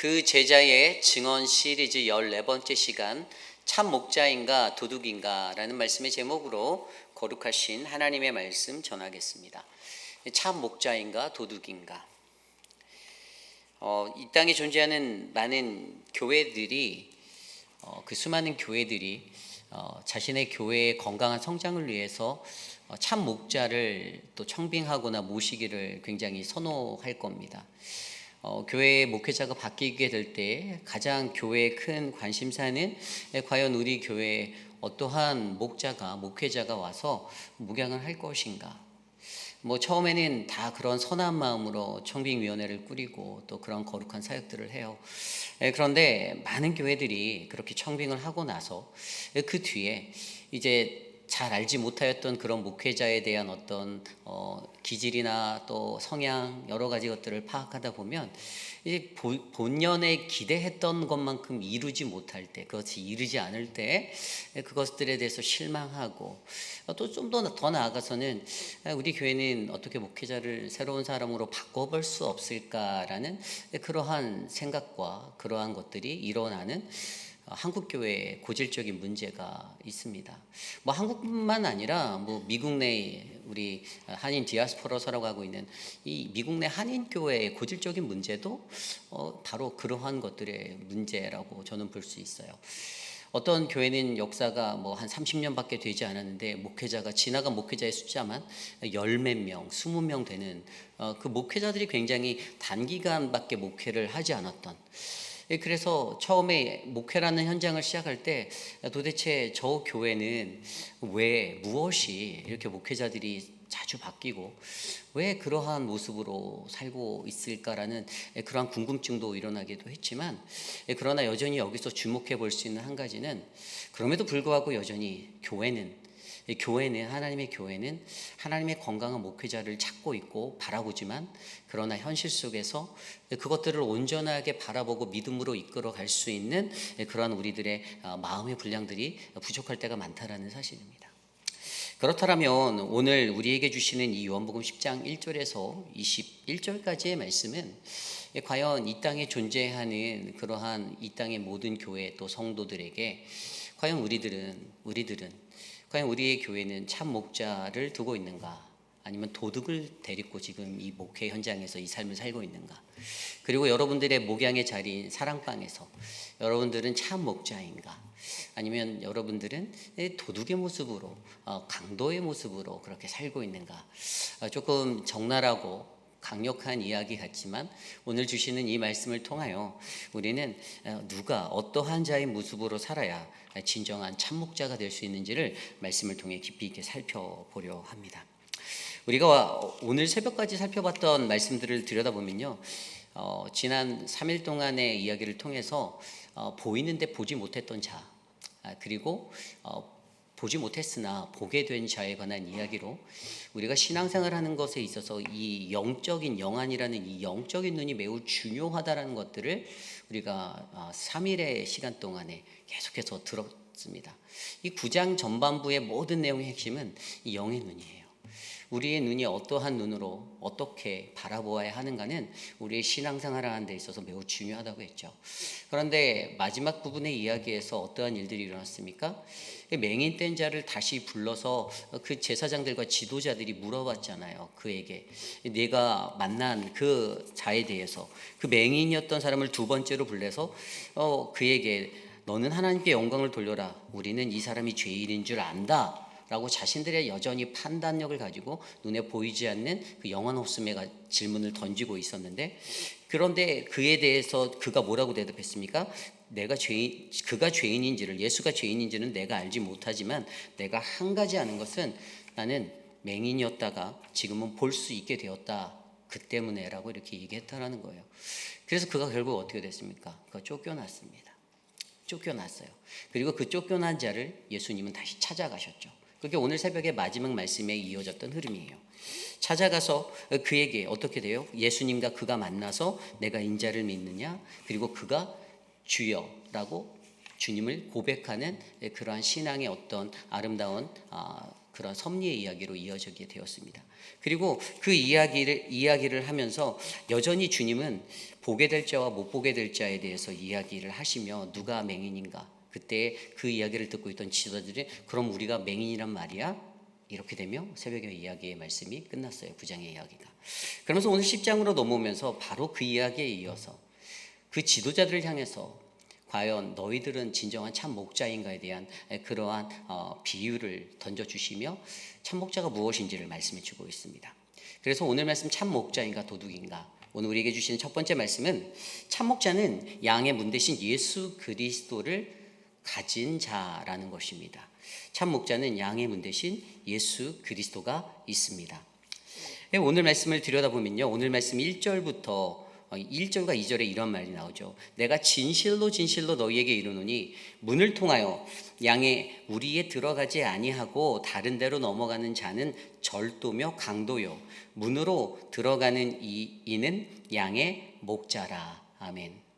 그 제자의 증언 시리즈 14번째 시간 참 목자인가 도둑인가 라는 말씀의 제목으로 거룩하신 하나님의 말씀 전하겠습니다. 참 목자인가 도둑인가. 이 땅에 존재하는 많은 교회들이 그 수많은 교회들이 자신의 교회의 건강한 성장을 위해서 참 목자를 또 청빙하거나 모시기를 굉장히 선호할 겁니다. 교회의 목회자가 바뀌게 될 때 가장 교회의 큰 관심사는 과연 우리 교회에 어떠한 목회자가 와서 목양을 할 것인가. 처음에는 다 그런 선한 마음으로 청빙위원회를 꾸리고 또 그런 거룩한 사역들을 해요. 그런데 많은 교회들이 그렇게 청빙을 하고 나서 그 뒤에 이제 잘 알지 못하였던 그런 목회자에 대한 어떤 기질이나 또 성향 여러 가지 것들을 파악하다 보면 이제 본연에 기대했던 것만큼 이루지 못할 때, 그것이 이루지 않을 때 그것들에 대해서 실망하고 또 좀 더 나아가서는 우리 교회는 어떻게 목회자를 새로운 사람으로 바꿔볼 수 없을까라는 그러한 생각과 그러한 것들이 일어나는 한국 교회에 고질적인 문제가 있습니다. 한국뿐만 아니라 미국 내 우리 한인 디아스포라라고 하고 있는 이 미국 내 한인 교회의 고질적인 문제도 바로 그러한 것들의 문제라고 저는 볼 수 있어요. 어떤 교회는 역사가 한 30년밖에 되지 않았는데 지나간 목회자의 숫자만 10몇 명, 20명 되는 그 목회자들이 굉장히 단기간밖에 목회를 하지 않았던. 그래서 처음에 목회라는 현장을 시작할 때 도대체 저 교회는 무엇이 이렇게 목회자들이 자주 바뀌고 왜 그러한 모습으로 살고 있을까라는 그러한 궁금증도 일어나기도 했지만, 그러나 여전히 여기서 주목해 볼 수 있는 한 가지는, 그럼에도 불구하고 여전히 하나님의 교회는 하나님의 건강한 목회자를 찾고 있고 바라보지만, 그러나 현실 속에서 그것들을 온전하게 바라보고 믿음으로 이끌어 갈 수 있는 그러한 우리들의 마음의 분량들이 부족할 때가 많다라는 사실입니다. 그렇다면 오늘 우리에게 주시는 이 요한복음 10장 1절에서 21절까지의 말씀은 과연 이 땅에 존재하는 그러한 이 땅의 모든 교회 또 성도들에게 과연 과연 우리의 교회는 참 목자를 두고 있는가, 아니면 도둑을 데리고 지금 이 목회 현장에서 이 삶을 살고 있는가. 그리고 여러분들의 목양의 자리인 사랑방에서 여러분들은 참 목자인가, 아니면 여러분들은 도둑의 모습으로 강도의 모습으로 그렇게 살고 있는가. 조금 적나라하고 강력한 이야기 같지만 오늘 주시는 이 말씀을 통하여 우리는 누가 어떠한 자의 모습으로 살아야 진정한 참목자가 될 수 있는지를 말씀을 통해 깊이 있게 살펴보려 합니다. 우리가 오늘 새벽까지 살펴봤던 말씀들을 들여다보면요, 지난 3일 동안의 이야기를 통해서 보이는데 보지 못했던 자, 그리고 보지 못했으나 보게 된 자에 관한 이야기로 우리가 신앙생활 하는 것에 있어서 이 영적인 영안이라는 이 영적인 눈이 매우 중요하다라는 것들을 우리가 3일의 시간 동안에 계속해서 들었습니다. 이 9장 전반부의 모든 내용의 핵심은 이 영의 눈이에요. 우리의 눈이 어떠한 눈으로 어떻게 바라보아야 하는가는 우리의 신앙생활을 하는 데 있어서 매우 중요하다고 했죠. 그런데 마지막 부분의 이야기에서 어떠한 일들이 일어났습니까? 맹인된 자를 다시 불러서 그 제사장들과 지도자들이 물어봤잖아요. 그에게 내가 만난 그 자에 대해서, 그 맹인이었던 사람을 두 번째로 불러서 그에게 너는 하나님께 영광을 돌려라, 우리는 이 사람이 죄인인 줄 안다 라고 자신들의 여전히 판단력을 가지고 눈에 보이지 않는 그 영혼 없음의 질문을 던지고 있었는데, 그런데 그에 대해서 그가 뭐라고 대답했습니까? 그가 죄인인지를, 예수가 죄인인지는 내가 알지 못하지만 내가 한 가지 아는 것은 나는 맹인이었다가 지금은 볼 수 있게 되었다, 그 때문에 라고 이렇게 얘기했다라는 거예요. 그래서 그가 결국 어떻게 됐습니까? 그가 쫓겨났어요. 그리고 그 쫓겨난 자를 예수님은 다시 찾아가셨죠. 그게 오늘 새벽의 마지막 말씀에 이어졌던 흐름이에요. 찾아가서 그에게 어떻게 돼요? 예수님과 그가 만나서 내가 인자를 믿느냐, 그리고 그가 주여라고 주님을 고백하는 그러한 신앙의 어떤 아름다운 그런 섭리의 이야기로 이어지게 되었습니다. 그리고 그 이야기를 하면서 여전히 주님은 보게 될 자와 못 보게 될 자에 대해서 이야기를 하시며 누가 맹인인가? 그때 그 이야기를 듣고 있던 지도자들이 그럼 우리가 맹인이란 말이야? 이렇게 되며 새벽의 이야기의 말씀이 끝났어요. 9장의 이야기가. 그러면서 오늘 10장으로 넘어오면서 바로 그 이야기에 이어서 그 지도자들을 향해서 과연 너희들은 진정한 참 목자인가에 대한 그러한 비유를 던져주시며 참 목자가 무엇인지를 말씀해 주고 있습니다. 그래서 오늘 말씀 참 목자인가 도둑인가, 오늘 우리에게 주시는 첫 번째 말씀은 참 목자는 양의 문 대신 예수 그리스도를 가진 자라는 것입니다. 참 목자는 양의 문 대신 예수 그리스도가 있습니다. 오늘 말씀을 들여다보면요, 오늘 말씀 1절부터 1절과 2절에 이런 말이 나오죠. 내가 진실로 진실로 너희에게 이르노니 문을 통하여 양의 우리에 들어가지 아니하고 다른 데로 넘어가는 자는 절도며 강도요 문으로 들어가는 이는 양의 목자라. 아멘.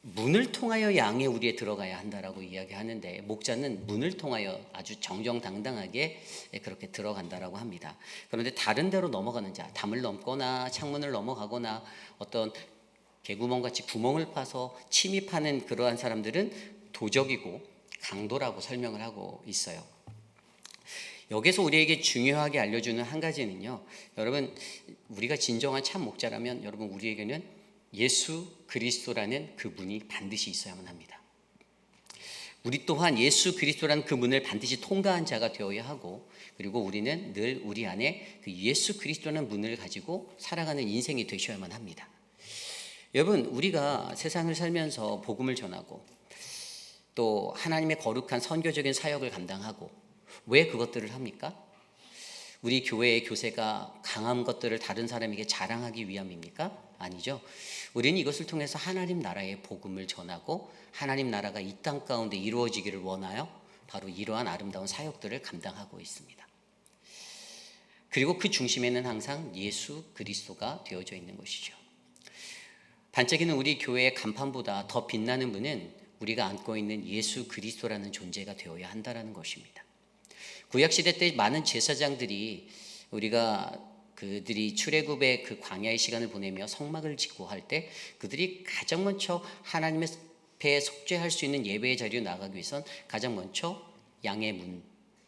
문을 통하여 양의 우리에 들어가야 한다라고 이야기하는데, 목자는 문을 통하여 아주 정정당당하게 그렇게 들어간다라고 합니다. 그런데 다른 데로 넘어가는 자, 담을 넘거나 창문을 넘어가거나 어떤 개구멍같이 구멍을 파서 침입하는 그러한 사람들은 도적이고 강도라고 설명을 하고 있어요. 여기서 우리에게 중요하게 알려주는 한 가지는요, 여러분, 우리가 진정한 참 목자라면 여러분 우리에게는 예수 그리스도라는 그 문이 반드시 있어야만 합니다. 우리 또한 예수 그리스도라는 그 문을 반드시 통과한 자가 되어야 하고, 그리고 우리는 늘 우리 안에 그 예수 그리스도라는 문을 가지고 살아가는 인생이 되셔야만 합니다. 여러분, 우리가 세상을 살면서 복음을 전하고 또 하나님의 거룩한 선교적인 사역을 감당하고, 왜 그것들을 합니까? 우리 교회의 교세가 강한 것들을 다른 사람에게 자랑하기 위함입니까? 아니죠. 우리는 이것을 통해서 하나님 나라의 복음을 전하고 하나님 나라가 이 땅 가운데 이루어지기를 원하여 바로 이러한 아름다운 사역들을 감당하고 있습니다. 그리고 그 중심에는 항상 예수 그리스도가 되어져 있는 것이죠. 반짝이는 우리 교회의 간판보다 더 빛나는 분은 우리가 안고 있는 예수 그리스도라는 존재가 되어야 한다는 것입니다. 구약시대 때 많은 제사장들이 그들이 출애굽의 그 광야의 시간을 보내며 성막을 짓고 할 때 그들이 가장 먼저 하나님의 앞에 속죄할 수 있는 예배의 자리로 나가기 위해선 가장 먼저 양의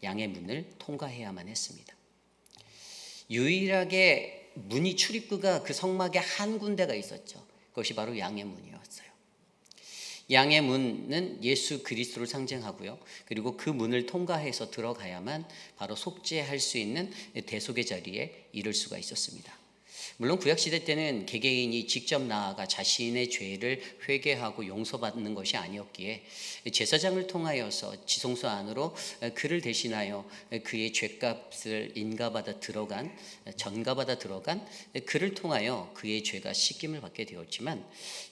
문을 통과해야만 했습니다. 유일하게 문이 출입구가 그 성막에 한 군데가 있었죠. 그것이 바로 양의 문이었어요. 양의 문은 예수 그리스도를 상징하고요. 그리고 그 문을 통과해서 들어가야만 바로 속죄할 수 있는 대속의 자리에 이를 수가 있었습니다. 물론 구약시대 때는 개개인이 직접 나아가 자신의 죄를 회개하고 용서받는 것이 아니었기에 제사장을 통하여서 지성소 안으로 그를 대신하여 그의 죄값을 전가받아 들어간 그를 통하여 그의 죄가 씻김을 받게 되었지만,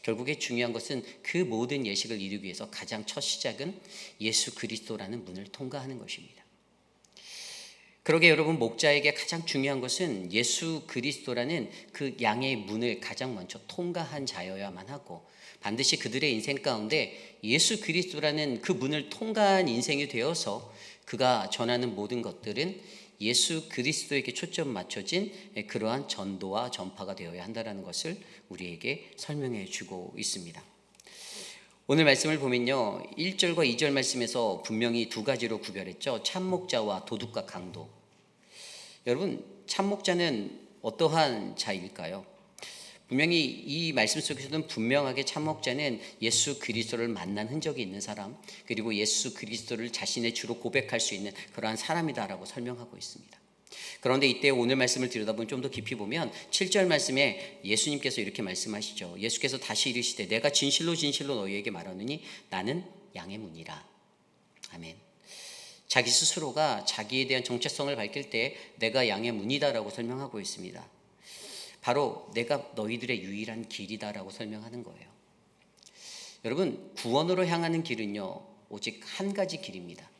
결국에 중요한 것은 그 모든 예식을 이루기 위해서 가장 첫 시작은 예수 그리스도라는 문을 통과하는 것입니다. 그러게 여러분, 목자에게 가장 중요한 것은 예수 그리스도라는 그 양의 문을 가장 먼저 통과한 자여야만 하고, 반드시 그들의 인생 가운데 예수 그리스도라는 그 문을 통과한 인생이 되어서 그가 전하는 모든 것들은 예수 그리스도에게 초점 맞춰진 그러한 전도와 전파가 되어야 한다는 것을 우리에게 설명해 주고 있습니다. 오늘 말씀을 보면요, 1절과 2절 말씀에서 분명히 두 가지로 구별했죠. 참목자와 도둑과 강도. 여러분, 참목자는 어떠한 자일까요? 분명히 이 말씀 속에서는 분명하게 참목자는 예수 그리스도를 만난 흔적이 있는 사람, 그리고 예수 그리스도를 자신의 주로 고백할 수 있는 그러한 사람이다라고 설명하고 있습니다. 그런데 이때 오늘 말씀을 들여다보면 좀 더 깊이 보면 7절 말씀에 예수님께서 이렇게 말씀하시죠. 예수께서 다시 이르시되 내가 진실로 진실로 너희에게 말하노니 나는 양의 문이라. 아멘. 자기 스스로가 자기에 대한 정체성을 밝힐 때 내가 양의 문이다라고 설명하고 있습니다. 바로 내가 너희들의 유일한 길이다라고 설명하는 거예요. 여러분, 구원으로 향하는 길은요, 오직 한 가지 길입니다.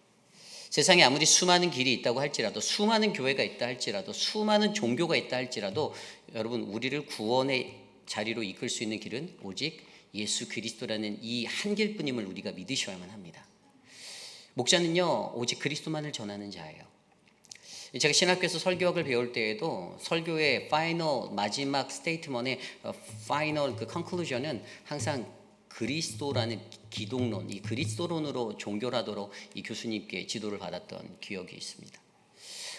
세상에 아무리 수많은 길이 있다고 할지라도, 수많은 교회가 있다 할지라도, 수많은 종교가 있다 할지라도, 여러분, 우리를 구원의 자리로 이끌 수 있는 길은 오직 예수 그리스도라는 이 한 길뿐임을 우리가 믿으셔야만 합니다. 목자는요, 오직 그리스도만을 전하는 자예요. 제가 신학교에서 설교학을 배울 때에도 설교의 파이널 마지막 스테이트먼의 파이널 그 컨클루전은 항상 그리스도라는 기독론, 이 그리스도론으로 종교하도록 이 교수님께 지도를 받았던 기억이 있습니다.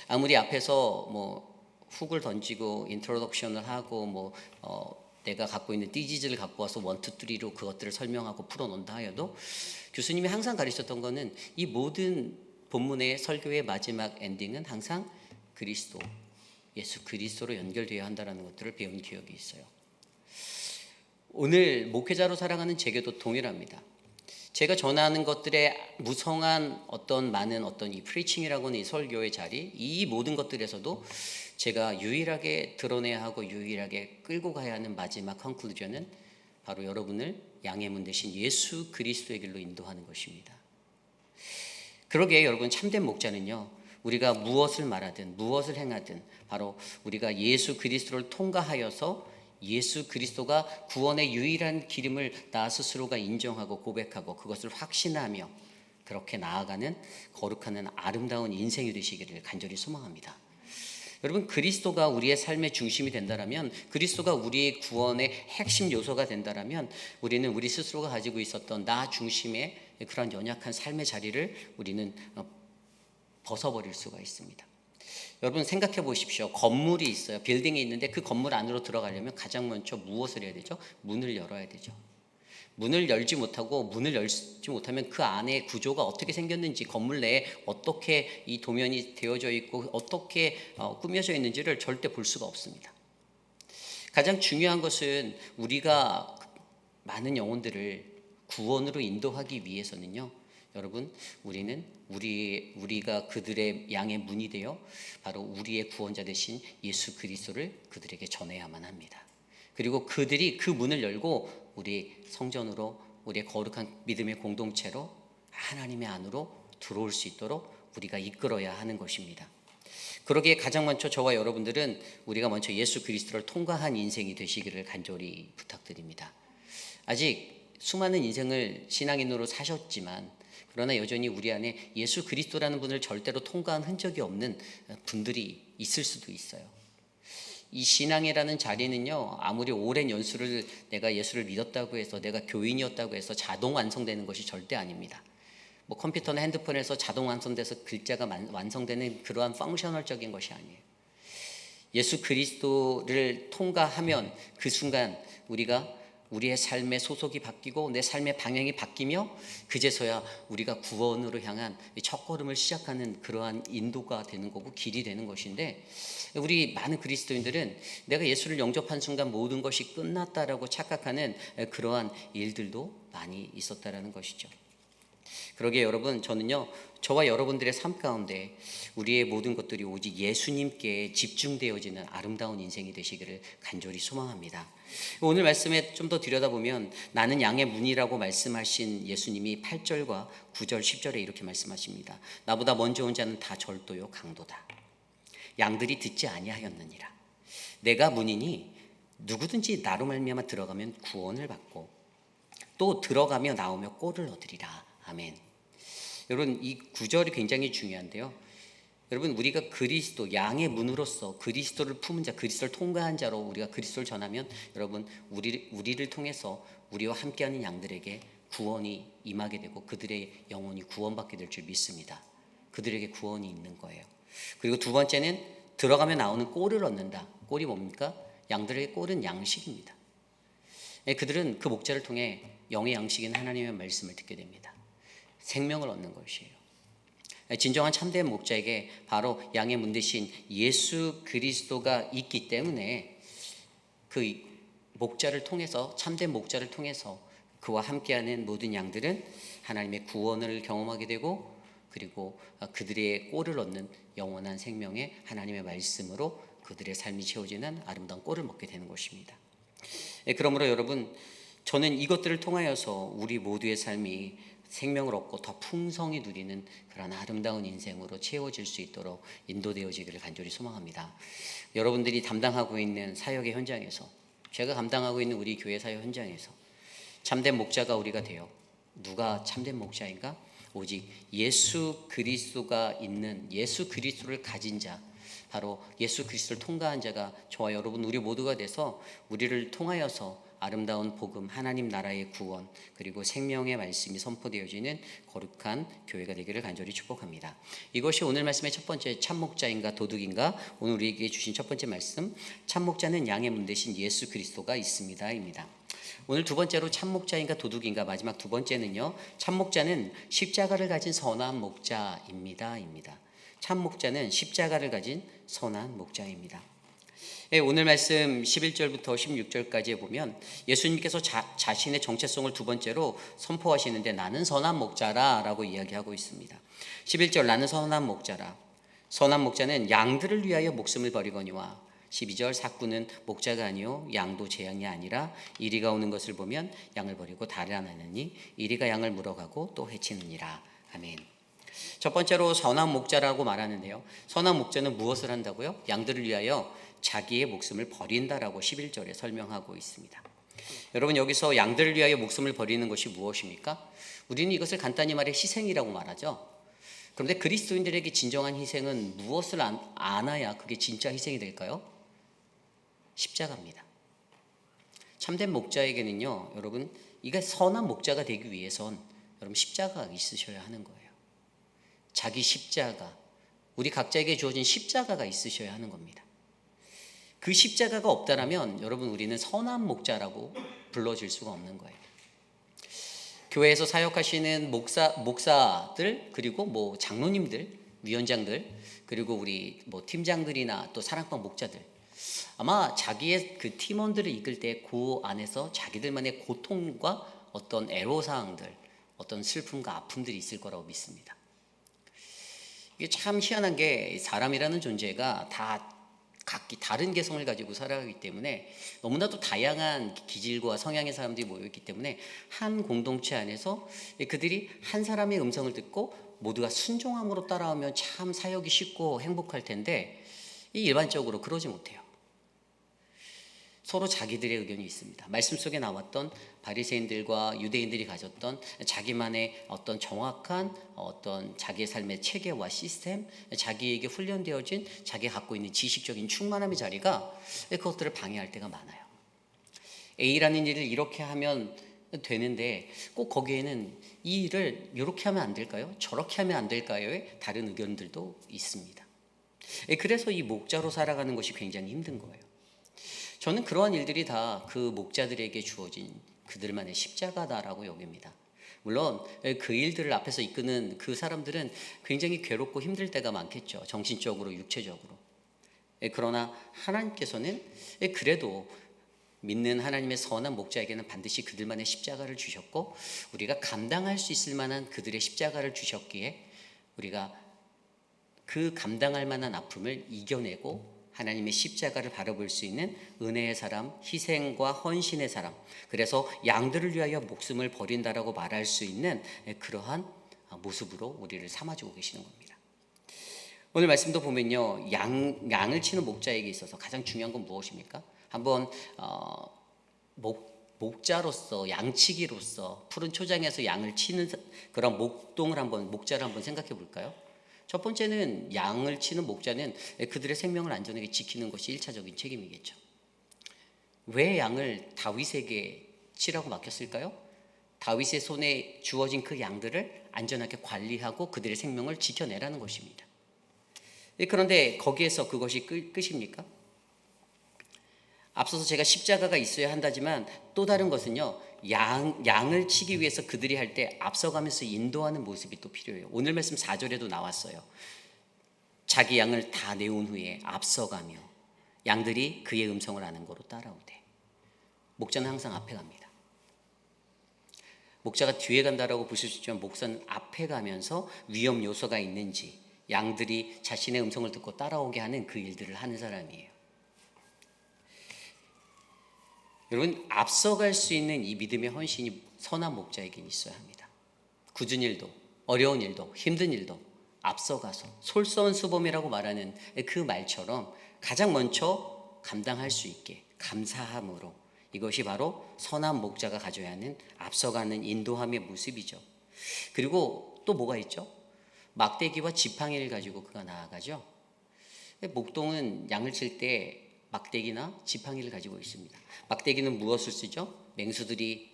아무리 앞에서 뭐 훅을 던지고 인트로덕션을 하고 내가 갖고 있는 띠지즈를 갖고 와서 1, 2, 3로 그것들을 설명하고 풀어놓는다 하여도 교수님이 항상 가르쳤던 거는 이 모든 본문의 설교의 마지막 엔딩은 항상 그리스도, 예수 그리스도로 연결되어야 한다는 것들을 배운 기억이 있어요. 오늘 목회자로 살아가는 제게도 동일합니다. 제가 전하는 것들의 무성한 많은 이 프리칭이라고 하는 이 설교의 자리, 이 모든 것들에서도 제가 유일하게 드러내야 하고 유일하게 끌고 가야 하는 마지막 컨클루전은 바로 여러분을 양의 문 대신 예수 그리스도의 길로 인도하는 것입니다. 그러기에 여러분, 참된 목자는요, 우리가 무엇을 말하든 무엇을 행하든 바로 우리가 예수 그리스도를 통과하여서 예수 그리스도가 구원의 유일한 길임을 나 스스로가 인정하고 고백하고 그것을 확신하며 그렇게 나아가는 거룩한 아름다운 인생이 되시기를 간절히 소망합니다. 여러분, 그리스도가 우리의 삶의 중심이 된다면, 그리스도가 우리의 구원의 핵심 요소가 된다면 우리는 우리 스스로가 가지고 있었던 나 중심의 그런 연약한 삶의 자리를 우리는 벗어버릴 수가 있습니다. 여러분, 생각해 보십시오. 건물이 있어요. 빌딩이 있는데 그 건물 안으로 들어가려면 가장 먼저 무엇을 해야 되죠? 문을 열어야 되죠. 문을 열지 못하면 그 안에 구조가 어떻게 생겼는지, 건물 내에 어떻게 이 도면이 되어져 있고 어떻게 꾸며져 있는지를 절대 볼 수가 없습니다. 가장 중요한 것은 우리가 많은 영혼들을 구원으로 인도하기 위해서는요, 여러분, 우리가 그들의 양의 문이 되어 바로 우리의 구원자 되신 예수 그리스도를 그들에게 전해야만 합니다. 그리고 그들이 그 문을 열고 우리 성전으로, 우리의 거룩한 믿음의 공동체로 하나님의 안으로 들어올 수 있도록 우리가 이끌어야 하는 것입니다. 그러기에 가장 먼저 저와 여러분들은 우리가 먼저 예수 그리스도를 통과한 인생이 되시기를 간절히 부탁드립니다. 아직 수많은 인생을 신앙인으로 사셨지만 그러나 여전히 우리 안에 예수 그리스도라는 분을 절대로 통과한 흔적이 없는 분들이 있을 수도 있어요. 이 신앙이라는 자리는요, 아무리 오랜 연수를 내가 예수를 믿었다고 해서, 내가 교인이었다고 해서 자동 완성되는 것이 절대 아닙니다. 컴퓨터나 핸드폰에서 자동 완성돼서 글자가 완성되는 그러한 펑셔널적인 것이 아니에요. 예수 그리스도를 통과하면 그 순간 우리의 삶의 소속이 바뀌고 내 삶의 방향이 바뀌며 그제서야 우리가 구원으로 향한 첫걸음을 시작하는 그러한 인도가 되는 거고 길이 되는 것인데, 우리 많은 그리스도인들은 내가 예수를 영접한 순간 모든 것이 끝났다라고 착각하는 그러한 일들도 많이 있었다라는 것이죠. 그러기에 여러분, 저는요, 저와 여러분들의 삶 가운데 우리의 모든 것들이 오직 예수님께 집중되어지는 아름다운 인생이 되시기를 간절히 소망합니다. 오늘 말씀에 좀 더 들여다보면 나는 양의 문이라고 말씀하신 예수님이 8절과 9절 10절에 이렇게 말씀하십니다. 나보다 먼저 온 자는 다 절도요 강도다. 양들이 듣지 아니하였느니라. 내가 문이니 누구든지 나로 말미암아 들어가면 구원을 받고 또 들어가며 나오며 꼴을 얻으리라. 아멘. 여러분, 이 구절이 굉장히 중요한데요. 여러분, 우리가 그리스도, 양의 문으로서 그리스도를 품은 자, 그리스도를 통과한 자로 우리가 그리스도를 전하면 여러분, 우리를 통해서 우리와 함께하는 양들에게 구원이 임하게 되고 그들의 영혼이 구원받게 될 줄 믿습니다. 그들에게 구원이 있는 거예요. 그리고 두 번째는 들어가면 나오는 꼴을 얻는다. 꼴이 뭡니까? 양들의 꼴은 양식입니다. 그들은 그 목자를 통해 영의 양식인 하나님의 말씀을 듣게 됩니다. 생명을 얻는 것이에요. 진정한 참된 목자에게 바로 양의 문 대신 예수 그리스도가 있기 때문에 그 목자를 통해서, 참된 목자를 통해서 그와 함께하는 모든 양들은 하나님의 구원을 경험하게 되고 그리고 그들의 꼴을 얻는 영원한 생명의 하나님의 말씀으로 그들의 삶이 채워지는 아름다운 꼴을 먹게 되는 것입니다. 그러므로 여러분, 저는 이것들을 통하여서 우리 모두의 삶이 생명을 얻고 더 풍성히 누리는 그런 아름다운 인생으로 채워질 수 있도록 인도되어지기를 간절히 소망합니다. 여러분들이 담당하고 있는 사역의 현장에서, 제가 감당하고 있는 우리 교회 사역 현장에서 참된 목자가 우리가 되어, 누가 참된 목자인가? 오직 예수 그리스도가 있는, 예수 그리스도를 가진 자, 바로 예수 그리스도를 통과한 자가 저와 여러분 우리 모두가 돼서 우리를 통하여서 아름다운 복음, 하나님 나라의 구원, 그리고 생명의 말씀이 선포되어지는 거룩한 교회가 되기를 간절히 축복합니다. 이것이 오늘 말씀의 첫 번째, 참목자인가 도둑인가? 오늘 우리에게 주신 첫 번째 말씀, 참목자는 양의 문 대신 예수 그리스도가 있습니다 입니다. 오늘 두 번째로 참목자인가 도둑인가, 마지막 두 번째는요, 참목자는 십자가를 가진 선한 목자입니다 입니다. 참목자는 십자가를 가진 선한 목자입니다. 오늘 말씀 11절부터 16절까지에 보면 예수님께서 자신의 정체성을 두 번째로 선포하시는데, 나는 선한 목자라 라고 이야기하고 있습니다. 11절, 나는 선한 목자라. 선한 목자는 양들을 위하여 목숨을 버리거니와. 12절, 삭구는 목자가 아니요 양도 제 양이 아니라 이리가 오는 것을 보면 양을 버리고 달아나느니 이리가 양을 물어가고 또 해치느니라. 아멘. 첫 번째로 선한 목자라고 말하는데요, 선한 목자는 무엇을 한다고요? 양들을 위하여 자기의 목숨을 버린다라고 11절에 설명하고 있습니다. 여러분, 여기서 양들을 위하여 목숨을 버리는 것이 무엇입니까? 우리는 이것을 간단히 말해 희생이라고 말하죠. 그런데 그리스도인들에게 진정한 희생은 무엇을 안아야 그게 진짜 희생이 될까요? 십자가입니다. 참된 목자에게는요, 여러분, 이게 선한 목자가 되기 위해선 여러분 십자가가 있으셔야 하는 거예요. 자기 십자가, 우리 각자에게 주어진 십자가가 있으셔야 하는 겁니다. 그 십자가가 없다라면 여러분, 우리는 선한 목자라고 불러질 수가 없는 거예요. 교회에서 사역하시는 목사들, 그리고 장로님들, 위원장들, 그리고 우리 팀장들이나 또 사랑방 목자들, 아마 자기의 그 팀원들을 이끌 때 그 안에서 자기들만의 고통과 어떤 애로사항들, 어떤 슬픔과 아픔들이 있을 거라고 믿습니다. 이게 참 희한한 게, 사람이라는 존재가 다 각기 다른 개성을 가지고 살아가기 때문에, 너무나도 다양한 기질과 성향의 사람들이 모여있기 때문에 한 공동체 안에서 그들이 한 사람의 음성을 듣고 모두가 순종함으로 따라오면 참 사역이 쉽고 행복할 텐데, 일반적으로 그러지 못해요. 서로 자기들의 의견이 있습니다. 말씀 속에 나왔던 바리새인들과 유대인들이 가졌던 자기만의 어떤 정확한 어떤 자기의 삶의 체계와 시스템, 자기에게 훈련되어진 자기가 갖고 있는 지식적인 충만함의 자리가 그것들을 방해할 때가 많아요. A라는 일을 이렇게 하면 되는데 꼭 거기에는 이 일을 이렇게 하면 안 될까요? 저렇게 하면 안 될까요의 다른 의견들도 있습니다. 그래서 이 목자로 살아가는 것이 굉장히 힘든 거예요. 저는 그러한 일들이 다 그 목자들에게 주어진 그들만의 십자가다라고 여깁니다. 물론 그 일들을 앞에서 이끄는 그 사람들은 굉장히 괴롭고 힘들 때가 많겠죠. 정신적으로, 육체적으로. 그러나 하나님께서는 그래도 믿는 하나님의 선한 목자에게는 반드시 그들만의 십자가를 주셨고, 우리가 감당할 수 있을 만한 그들의 십자가를 주셨기에 우리가 그 감당할 만한 아픔을 이겨내고 하나님의 십자가를 바라볼 수 있는 은혜의 사람, 희생과 헌신의 사람, 그래서 양들을 위하여 목숨을 버린다라고 말할 수 있는 그러한 모습으로 우리를 삼아주고 계시는 겁니다. 오늘 말씀도 보면요, 양을 치는 목자에게 있어서 가장 중요한 건 무엇입니까? 한번 목자로서, 양치기로서 푸른 초장에서 양을 치는 그런 목자를 한번 생각해 볼까요? 첫 번째는 양을 치는 목자는 그들의 생명을 안전하게 지키는 것이 1차적인 책임이겠죠. 왜 양을 다윗에게 치라고 맡겼을까요? 다윗의 손에 주어진 그 양들을 안전하게 관리하고 그들의 생명을 지켜내라는 것입니다. 그런데 거기에서 그것이 끝입니까? 앞서서 제가 십자가가 있어야 한다지만 또 다른 것은요, 양을 치기 위해서 그들이 할 때 앞서가면서 인도하는 모습이 또 필요해요. 오늘 말씀 4절에도 나왔어요. 자기 양을 다 내온 후에 앞서가며 양들이 그의 음성을 아는 거로 따라오되. 목자는 항상 앞에 갑니다. 목자가 뒤에 간다라고 보실 수 있지만 목사는 앞에 가면서 위험 요소가 있는지 양들이 자신의 음성을 듣고 따라오게 하는 그 일들을 하는 사람이에요. 여러분, 앞서갈 수 있는 이 믿음의 헌신이 선한 목자에게 있어야 합니다. 굳은 일도, 어려운 일도, 힘든 일도 앞서가서 솔선수범이라고 말하는 그 말처럼 가장 먼저 감당할 수 있게 감사함으로, 이것이 바로 선한 목자가 가져야 하는 앞서가는 인도함의 모습이죠. 그리고 또 뭐가 있죠? 막대기와 지팡이를 가지고 그가 나아가죠. 목동은 양을 칠 때 막대기나 지팡이를 가지고 있습니다. 막대기는 무엇을 쓰죠? 맹수들이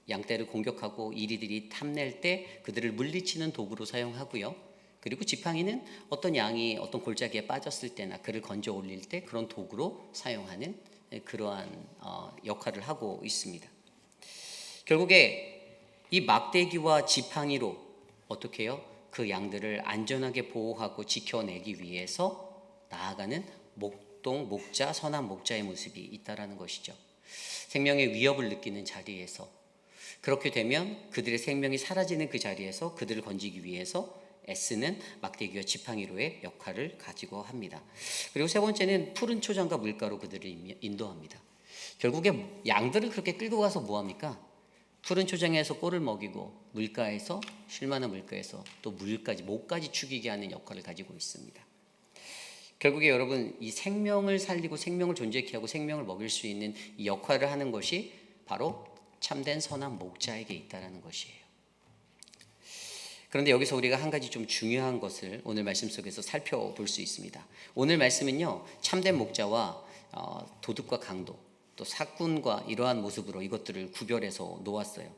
양떼를 공격하고 이리들이 탐낼 때 그들을 물리치는 도구로 사용하고요. 그리고 지팡이는 어떤 양이 어떤 골짜기에 빠졌을 때나 그를 건져 올릴 때 그런 도구로 사용하는 그러한 역할을 하고 있습니다. 결국에 이 막대기와 지팡이로 어떻게 해요? 그 양들을 안전하게 보호하고 지켜내기 위해서 나아가는 목동 목자, 선한 목자의 모습이 있다라는 것이죠. 생명의 위협을 느끼는 자리에서, 그렇게 되면 그들의 생명이 사라지는 그 자리에서 그들을 건지기 위해서 애쓰는 막대기와 지팡이로의 역할을 가지고 합니다. 그리고 세 번째는 푸른 초장과 물가로 그들을 인도합니다. 결국에 양들을 그렇게 끌고 가서 뭐합니까? 푸른 초장에서 꼴을 먹이고 물가에서, 쉴만한 물가에서 또 목까지 죽이게 하는 역할을 가지고 있습니다. 결국에 여러분, 이 생명을 살리고 생명을 존재케 하고 생명을 먹일 수 있는 이 역할을 하는 것이 바로 참된 선한 목자에게 있다는 것이에요. 그런데 여기서 우리가 한 가지 좀 중요한 것을 오늘 말씀 속에서 살펴볼 수 있습니다. 오늘 말씀은요, 참된 목자와 도둑과 강도, 또 사꾼과 이러한 모습으로 이것들을 구별해서 놓았어요.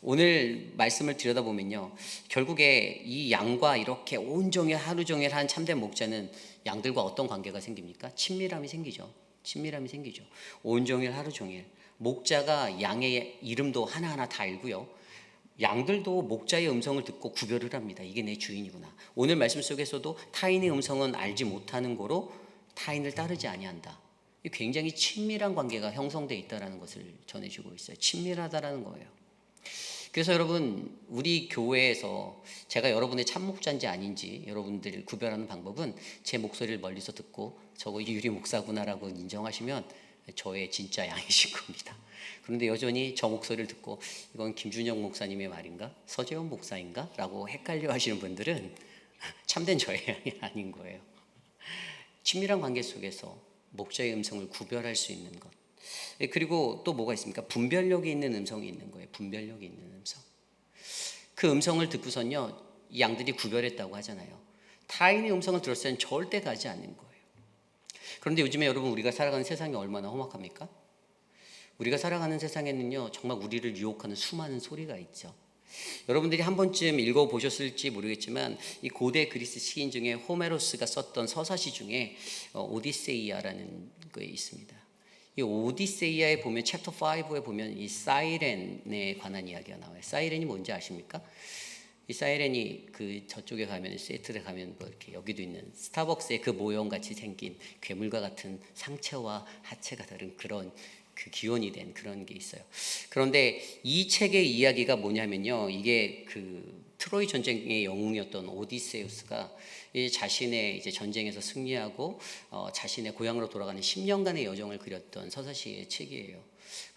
오늘 말씀을 들여다보면요, 결국에 이 양과 이렇게 온종일 하루 종일 한 참된 목자는 양들과 어떤 관계가 생깁니까? 친밀함이 생기죠. 온종일 하루 종일 목자가 양의 이름도 하나하나 다 알고요, 양들도 목자의 음성을 듣고 구별을 합니다. 이게 내 주인이구나. 오늘 말씀 속에서도 타인의 음성은 알지 못하는 거로 타인을 따르지 아니한다. 굉장히 친밀한 관계가 형성되어 있다는 것을 전해주고 있어요. 친밀하다라는 거예요. 그래서 여러분, 우리 교회에서 제가 여러분의 참목자인지 아닌지 여러분들 구별하는 방법은 제 목소리를 멀리서 듣고 저거 유리 목사구나라고 인정하시면 저의 진짜 양이신 겁니다. 그런데 여전히 저 목소리를 듣고 이건 김준영 목사님의 말인가? 서재원 목사인가? 라고 헷갈려 하시는 분들은 참된 저의 양이 아닌 거예요. 친밀한 관계 속에서 목자의 음성을 구별할 수 있는 것. 그리고 또 뭐가 있습니까? 분별력이 있는 음성이 있는 거예요. 분별력이 있는 음성. 그 음성을 듣고선요, 이 양들이 구별했다고 하잖아요. 타인의 음성을 들었을 때는 절대 가지 않는 거예요. 그런데 요즘에 여러분, 우리가 살아가는 세상이 얼마나 험악합니까? 우리가 살아가는 세상에는요, 정말 우리를 유혹하는 수많은 소리가 있죠. 여러분들이 한 번쯤 읽어보셨을지 모르겠지만 이 고대 그리스 시인 중에 호메로스가 썼던 서사시 중에 오디세이아라는 게 있습니다. 이 오디세이아에 보면 챕터 5에 보면 이 사이렌에 관한 이야기가 나와요. 사이렌이 뭔지 아십니까? 이 사이렌이 그 저쪽에 가면, 시애틀에 가면 뭐 이렇게 여기도 있는 스타벅스의 그 모형 같이 생긴 괴물과 같은 상체와 하체가 다른 그런 그 기원이 된 그런 게 있어요. 그런데 이 책의 이야기가 뭐냐면요, 이게 그 트로이 전쟁의 영웅이었던 오디세우스가 자신의 이제 전쟁에서 승리하고 자신의 고향으로 돌아가는 10년간의 여정을 그렸던 서사시의 책이에요.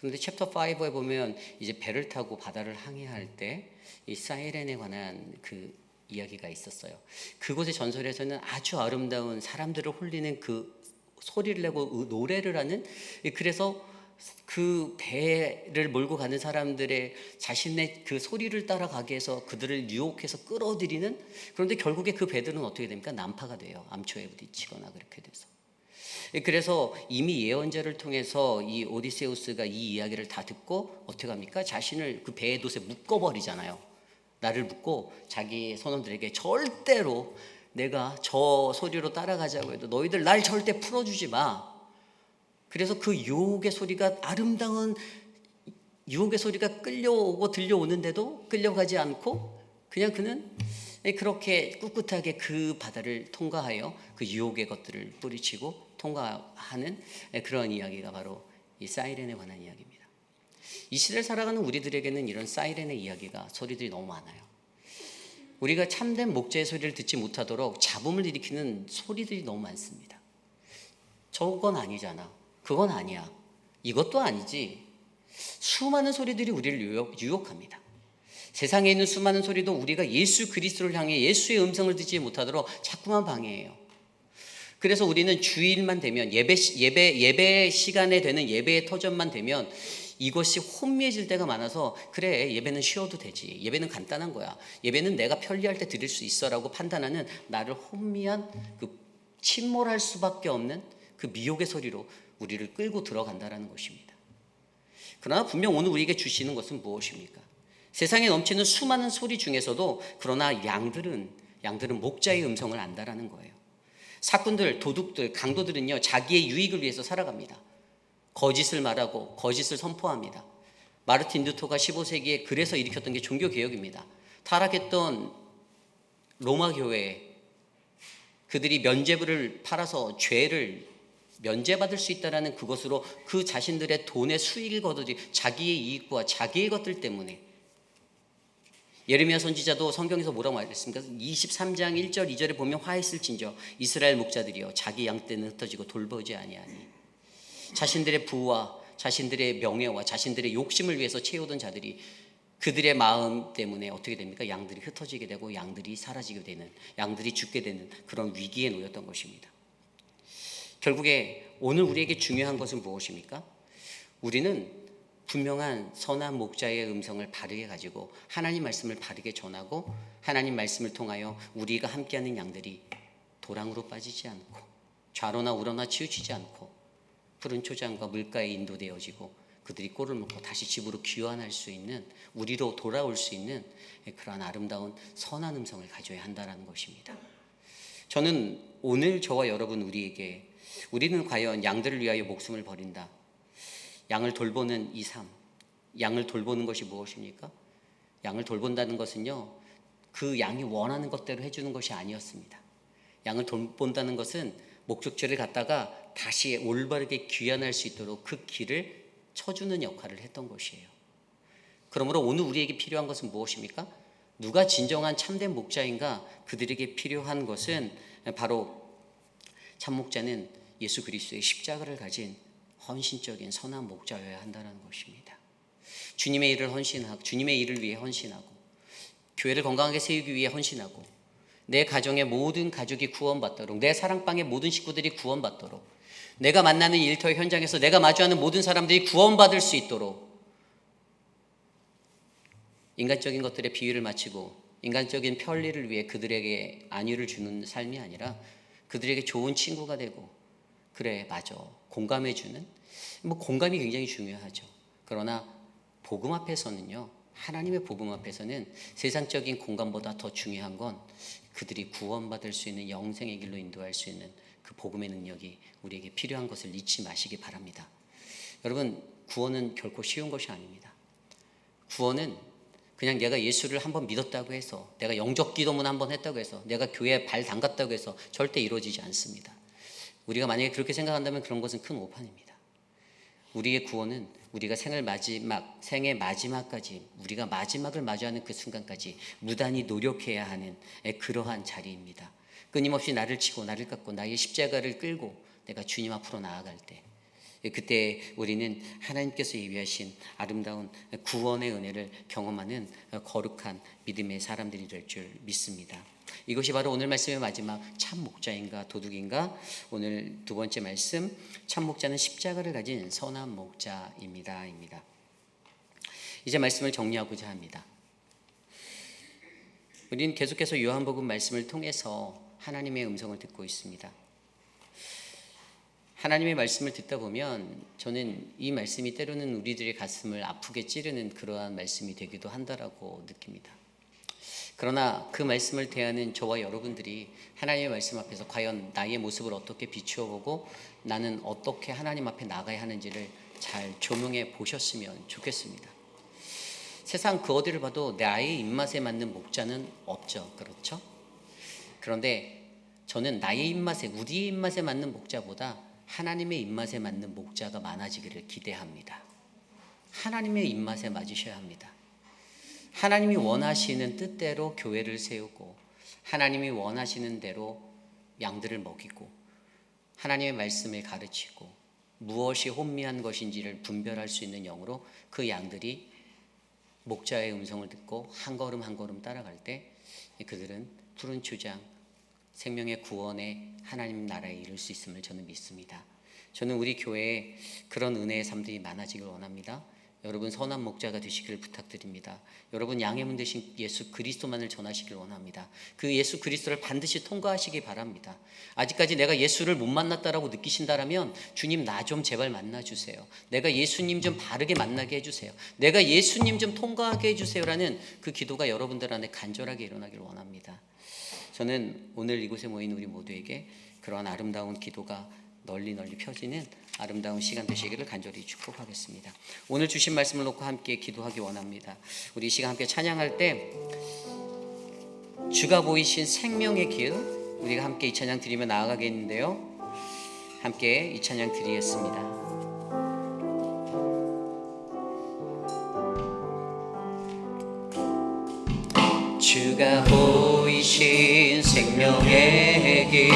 그런데 챕터 5에 보면 이제 배를 타고 바다를 항해할 때 이 사이렌에 관한 그 이야기가 있었어요. 그곳의 전설에서는 아주 아름다운 사람들을 홀리는 그 소리를 내고 노래를 하는, 그래서 그 배를 몰고 가는 사람들의 자신의 그 소리를 따라가게 해서 그들을 유혹해서 끌어들이는, 그런데 결국에 그 배들은 어떻게 됩니까? 난파가 돼요. 암초에 부딪히거나 그렇게 돼서. 그래서 이미 예언자를 통해서 이 오디세우스가 이 이야기를 다 듣고 어떻게 합니까? 자신을 그 배의 돛에 묶어버리잖아요. 나를 묶고 자기 선원들에게 절대로 내가 저 소리로 따라가자고 해도 너희들 날 절대 풀어주지 마. 그래서 그 유혹의 소리가, 아름다운 유혹의 소리가 끌려오고 들려오는데도 끌려가지 않고 그냥 그는 그렇게 꿋꿋하게 그 바다를 통과하여 그 유혹의 것들을 뿌리치고 통과하는 그런 이야기가 바로 이 사이렌에 관한 이야기입니다. 이 시대를 살아가는 우리들에게는 이런 사이렌의 이야기가, 소리들이 너무 많아요. 우리가 참된 목자의 소리를 듣지 못하도록 잡음을 일으키는 소리들이 너무 많습니다. 저건 아니잖아, 그건 아니야, 이것도 아니지. 수많은 소리들이 우리를 유혹합니다. 세상에 있는 수많은 소리도 우리가 예수 그리스도를 향해 예수의 음성을 듣지 못하도록 자꾸만 방해해요. 그래서 우리는 주일만 되면, 예배 시간에 되는 예배의 터전만 되면 이것이 혼미해질 때가 많아서 그래, 예배는 쉬어도 되지, 예배는 간단한 거야, 예배는 내가 편리할 때 드릴 수 있어라고 판단하는 나를 혼미한 그 침몰할 수밖에 없는 그 미혹의 소리로 우리를 끌고 들어간다는 것입니다. 그러나 분명 오늘 우리에게 주시는 것은 무엇입니까? 세상에 넘치는 수많은 소리 중에서도 그러나 양들은 목자의 음성을 안다라는 거예요. 사꾼들, 도둑들, 강도들은요, 자기의 유익을 위해서 살아갑니다. 거짓을 말하고 거짓을 선포합니다. 마르틴 루터가 15세기에 그래서 일으켰던 게 종교개혁입니다. 타락했던 로마 교회에 그들이 면죄부를 팔아서 죄를 면죄받을 수 있다는 그것으로 그 자신들의 돈의 수익을 거두지 자기의 이익과 자기의 것들 때문에. 예레미야 선지자도 성경에서 뭐라고 말했습니까? 23장 1절 2절에 보면 화했을진저 이스라엘 목자들이여 자기 양 떼는 흩어지고 돌보지 아니하니. 자신들의 부와 자신들의 명예와 자신들의 욕심을 위해서 채우던 자들이 그들의 마음 때문에 어떻게 됩니까? 양들이 흩어지게 되고 양들이 사라지게 되는, 양들이 죽게 되는 그런 위기에 놓였던 것입니다. 결국에 오늘 우리에게 중요한 것은 무엇입니까? 우리는 분명한 선한 목자의 음성을 바르게 가지고 하나님 말씀을 바르게 전하고 하나님 말씀을 통하여 우리가 함께하는 양들이 도랑으로 빠지지 않고 좌로나 우로나 치우치지 않고 푸른 초장과 물가에 인도되어지고 그들이 꼴을 먹고 다시 집으로 귀환할 수 있는, 우리로 돌아올 수 있는 그러한 아름다운 선한 음성을 가져야 한다는 것입니다. 저는 오늘 저와 여러분 우리는 과연 양들을 위하여 목숨을 버린다. 양을 돌보는 이 삶, 양을 돌보는 것이 무엇입니까? 양을 돌본다는 것은요, 그 양이 원하는 것대로 해주는 것이 아니었습니다. 양을 돌본다는 것은 목적지를 갔다가 다시 올바르게 귀환할 수 있도록 그 길을 쳐주는 역할을 했던 것이에요. 그러므로 오늘 우리에게 필요한 것은 무엇입니까? 누가 진정한 참된 목자인가? 그들에게 필요한 것은 바로 참 목자는 예수 그리스도의 십자가를 가진 헌신적인 선한 목자여야 한다는 것입니다. 주님의 일을 위해 헌신하고 교회를 건강하게 세우기 위해 헌신하고 내 가정의 모든 가족이 구원받도록, 내 사랑방의 모든 식구들이 구원받도록, 내가 만나는 일터 현장에서 내가 마주하는 모든 사람들이 구원받을 수 있도록 인간적인 것들의 비위를 마치고 인간적인 편리를 위해 그들에게 안위를 주는 삶이 아니라 그들에게 좋은 친구가 되고, 그래 맞아, 공감해주는, 공감이 굉장히 중요하죠. 그러나 복음 앞에서는요, 하나님의 복음 앞에서는 세상적인 공감보다 더 중요한 건 그들이 구원받을 수 있는 영생의 길로 인도할 수 있는 그 복음의 능력이 우리에게 필요한 것을 잊지 마시기 바랍니다. 여러분, 구원은 결코 쉬운 것이 아닙니다. 구원은 그냥 내가 예수를 한번 믿었다고 해서, 내가 영접 기도문 한번 했다고 해서, 내가 교회에 발 담갔다고 해서 절대 이루어지지 않습니다. 우리가 만약에 그렇게 생각한다면 그런 것은 큰 오판입니다. 우리의 구원은 우리가 생의 마지막까지, 우리가 마지막을 마주하는 그 순간까지 무단히 노력해야 하는 그러한 자리입니다. 끊임없이 나를 치고 나를 깎고 나의 십자가를 끌고 내가 주님 앞으로 나아갈 때, 그때 우리는 하나님께서 예비하신 아름다운 구원의 은혜를 경험하는 거룩한 믿음의 사람들이 될 줄 믿습니다. 이것이 바로 오늘 말씀의 마지막, 참 목자인가 도둑인가? 오늘 두 번째 말씀, 참 목자는 십자가를 가진 선한 목자입니다. 이제 말씀을 정리하고자 합니다. 우리는 계속해서 요한복음 말씀을 통해서 하나님의 음성을 듣고 있습니다. 하나님의 말씀을 듣다 보면 저는 이 말씀이 때로는 우리들의 가슴을 아프게 찌르는 그러한 말씀이 되기도 한다라고 느낍니다. 그러나 그 말씀을 대하는 저와 여러분들이 하나님의 말씀 앞에서 과연 나의 모습을 어떻게 비추어 보고 나는 어떻게 하나님 앞에 나가야 하는지를 잘 조명해 보셨으면 좋겠습니다. 세상 그 어디를 봐도 나의 입맛에 맞는 목자는 없죠. 그렇죠? 그런데 저는 나의 입맛에, 우리의 입맛에 맞는 목자보다 하나님의 입맛에 맞는 목자가 많아지기를 기대합니다. 하나님의 입맛에 맞으셔야 합니다. 하나님이 원하시는 뜻대로 교회를 세우고 하나님이 원하시는 대로 양들을 먹이고 하나님의 말씀을 가르치고 무엇이 혼미한 것인지를 분별할 수 있는 영으로 그 양들이 목자의 음성을 듣고 한 걸음 한 걸음 따라갈 때 그들은 푸른 초장, 생명의 구원의 하나님 나라에 이를 수 있음을 저는 믿습니다. 저는 우리 교회에 그런 은혜의 삶들이 많아지길 원합니다. 여러분 선한 목자가 되시기를 부탁드립니다. 여러분 양의 문 대신 예수 그리스도만을 전하시길 원합니다. 그 예수 그리스도를 반드시 통과하시기 바랍니다. 아직까지 내가 예수를 못 만났다라고 느끼신다라면 주님 나 좀 제발 만나주세요. 내가 예수님 좀 바르게 만나게 해주세요. 내가 예수님 좀 통과하게 해주세요라는 그 기도가 여러분들 안에 간절하게 일어나길 원합니다. 저는 오늘 이곳에 모인 우리 모두에게 그러한 아름다운 기도가 널리 펴지는 아름다운 시간 되시기를 간절히 축복하겠습니다. 오늘 주신 말씀을 놓고 함께 기도하기 원합니다. 우리 이 시간 함께 찬양할 때 주가 보이신 생명의 길, 우리가 함께 이 찬양 드리며 나아가겠는데요. 함께 이 찬양 드리겠습니다. 주가 보이신 생명의 길,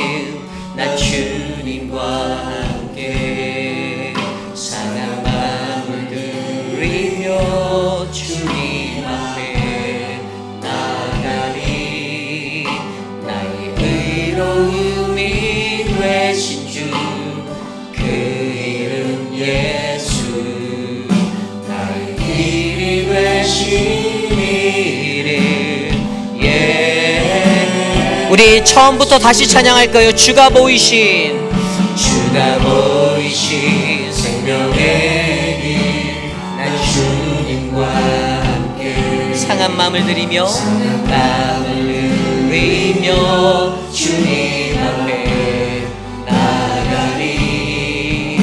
난 주님과 함께 상한 마음을 들이며 주님 앞에 나가리. 나의 의로움이 되신 주, 그 이름 예수. 나의 길이 되신 이름 우리 처음부터 다시 찬양할 거예요. 주가 보이신 생명의 길, 난 주님과 함께 상한 마음을 들이며 주님 앞에 나가리.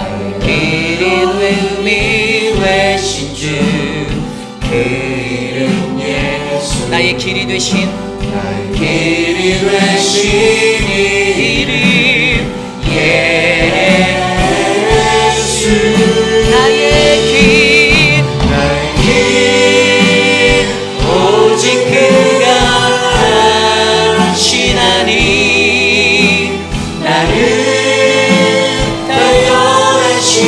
나의 길이 되신 주, 그 이름 예수. 나의 길이 되신 이름 예수. 나의 길 오직 그가 하시나니. 나를 달려하신